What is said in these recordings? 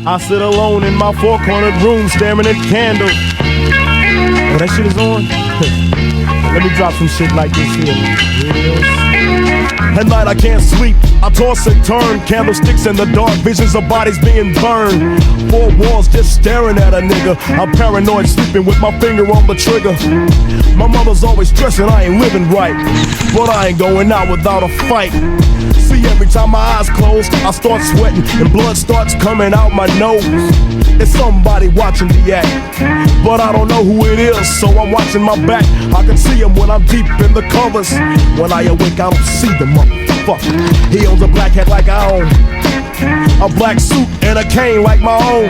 I sit alone in my four-cornered room staring at candles. Oh, that shit is on? Let me drop some shit like this here. At night I can't sleep, I toss and turn. Candlesticks in the dark, visions of bodies being burned. Four walls just staring at a nigga. I'm paranoid, sleeping with my finger on the trigger. My mother's always stressing I ain't living right, but I ain't going out without a fight. See, every time my eyes close, I start sweating and blood starts coming out my nose. It's somebody watching the act, but I don't know who it is, so I'm watching my back. I can see him when I'm deep in the covers. When I awake, I don't see the motherfucker. He owns a black hat like I own, a black suit and a cane like my own.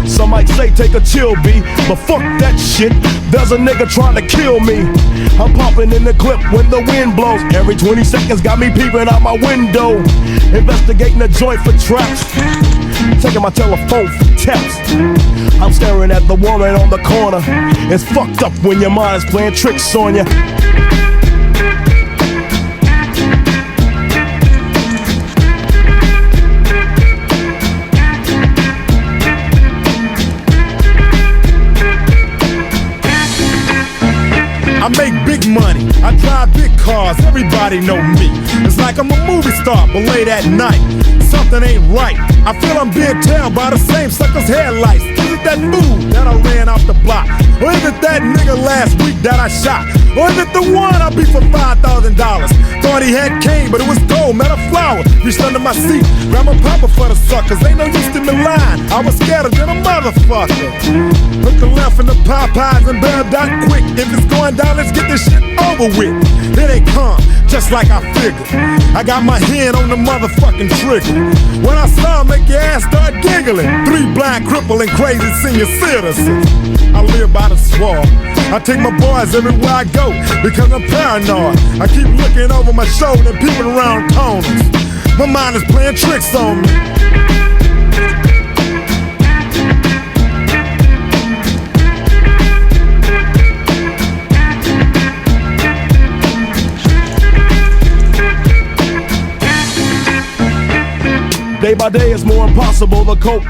Some might say take a chill, B, but fuck that shit. There's a nigga trying to kill me. I'm popping in the clip when the wind blows. Every 20 seconds got me peeping out my window, investigating the joint for traps, taking my telephone for taps. I'm staring at the woman on the corner. It's fucked up when your mind is playing tricks on you. I make big money, I drive big cars, everybody know me. It's like I'm a movie star, but late at night, something ain't right. I feel I'm being tailed by the same sucker's headlights. Is it that fool that I ran off the block? Or is it that nigga last week that I shot? Or is it the one I beat for $5,000? Thought he had cane, but it was gold, met a flower. Reached under my seat, grabbed my popper for the suckers. Ain't no use in the line, I was scared than a motherfucker. Look the left in the Popeyes and bailed out quick. If it's going down, let's get this shit over with. Here they come, just like I figured. I got my hand on the motherfucking trigger. When I saw him, make your ass start giggling. 3 blind, crippled, and crazy senior citizens. I live by the swamp. I take my boys everywhere I go because I'm paranoid. I keep looking over my shoulder and peeping around corners. My mind is playing tricks on me. Day by day it's more impossible to cope.